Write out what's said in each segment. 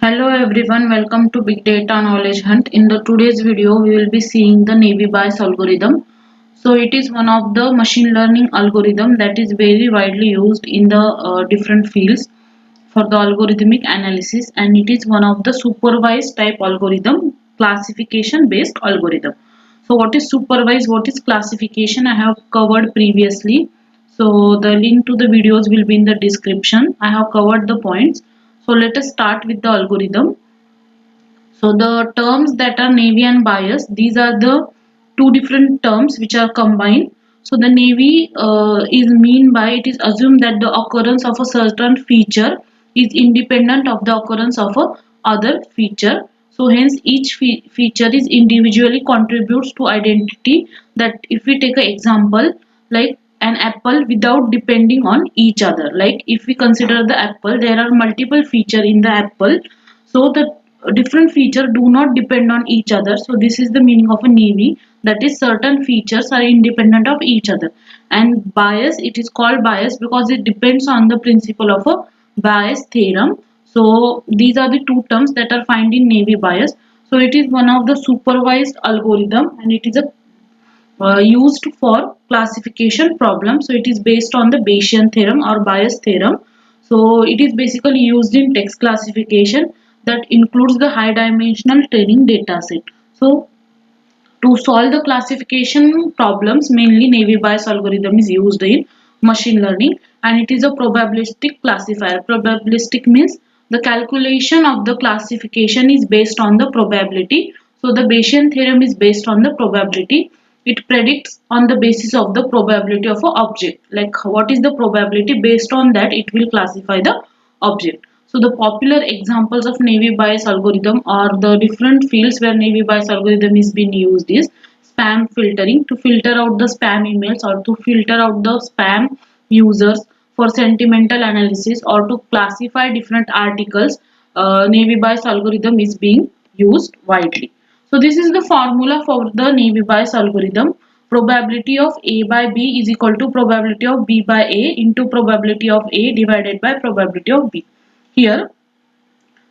Hello everyone, welcome to Big Data Knowledge Hunt. In the today's video, we will be seeing the Navy Bayes algorithm. So it is one of the machine learning algorithm that is very widely used in the different fields for the algorithmic analysis, and it is one of the supervised type algorithm, classification based algorithm. So what is supervised, what is classification, I have covered previously. So the link to the videos will be in the description. I have covered the points. So let us start with the algorithm. So the terms that are Navy and Bayes, these are the two different terms which are combined. So the Navy is mean by, it is assumed that the occurrence of a certain feature is independent of the occurrence of a other feature. So hence each feature is individually contributes to identity. That if we take an example like an apple without depending on each other. Like if we consider the apple, there are multiple feature in the apple. So the different feature do not depend on each other. So this is the meaning of a Navy, that is certain features are independent of each other. And Bayes, it is called Bayes because it depends on the principle of a Bayes theorem. So these are the two terms that are found in Navy Bayes. So it is one of the supervised algorithm, and it is a used for classification problems. So it is based on the Bayesian theorem or Bayes theorem. So it is basically used in text classification that includes the high dimensional training data set. So to solve the classification problems, mainly Navy Bayes algorithm is used in machine learning, and it is a probabilistic classifier. Probabilistic means the calculation of the classification is based on the probability. So the Bayesian theorem is based on the probability. It predicts on the basis of the probability of an object. Like what is the probability, based on that it will classify the object. So the popular examples of Navy Bayes algorithm or the different fields where Navy Bayes algorithm is being used is spam filtering, to filter out the spam emails or to filter out the spam users, for sentimental analysis or to classify different articles. Navy Bayes algorithm is being used widely. So this is the formula for the Navy Bayes algorithm. Probability of A by B is equal to probability of B by A into probability of A divided by probability of B. Here,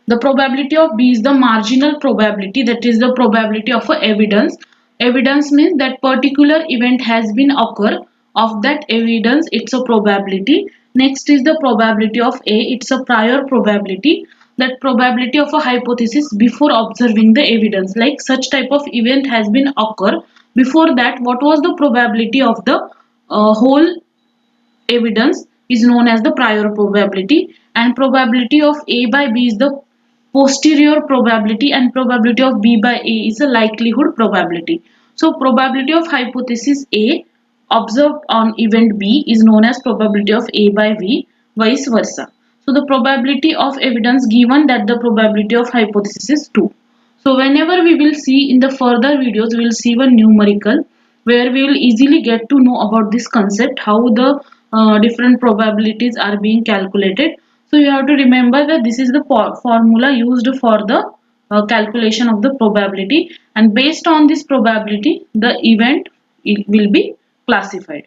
the probability of B is the marginal probability, that is the probability of a evidence. Evidence means that particular event has been occur. Of that evidence, it's a probability. Next is the probability of A, it's a prior probability. That probability of a hypothesis before observing the evidence. Like such type of event has been occur. Before that, what was the probability of the whole evidence is known as the prior probability, and probability of A by B is the posterior probability, and probability of B by A is a likelihood probability. So probability of hypothesis A observed on event B is known as probability of A by B, vice versa. So the probability of evidence given that the probability of hypothesis is 2. So whenever we will see in the further videos, we will see one numerical where we will easily get to know about this concept, how the different probabilities are being calculated. So you have to remember that this is the formula used for the calculation of the probability, and based on this probability the event will be classified.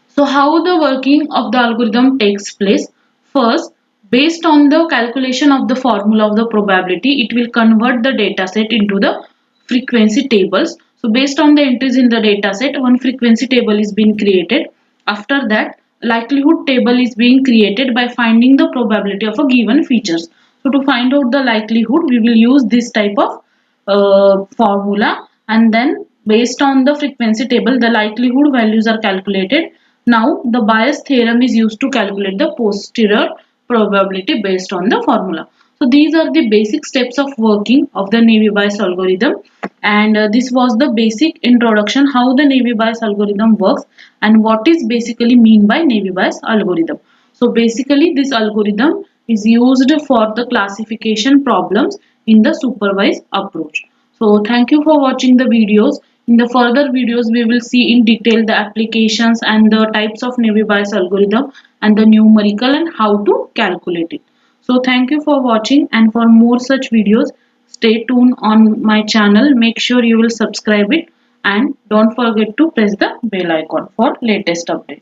So how the working of the algorithm takes place? First, based on the calculation of the formula of the probability, it will convert the data set into the frequency tables. So based on the entries in the data set, one frequency table is being created. After that, likelihood table is being created by finding the probability of a given features. So to find out the likelihood, we will use this type of formula, and then based on the frequency table, the likelihood values are calculated. Now the Bayes theorem is used to calculate the posterior probability based on the formula. So these are the basic steps of working of the Navy Bayes algorithm, and this was the basic introduction how the Navy Bayes algorithm works and what is basically mean by Navy Bayes algorithm. So basically this algorithm is used for the classification problems in the supervised approach. So thank you for watching the videos. In the further videos, we will see in detail the applications and the types of Navy Bayes algorithm and the numerical and how to calculate it. So thank you for watching, and for more such videos, stay tuned on my channel. Make sure you will subscribe it and don't forget to press the bell icon for latest update.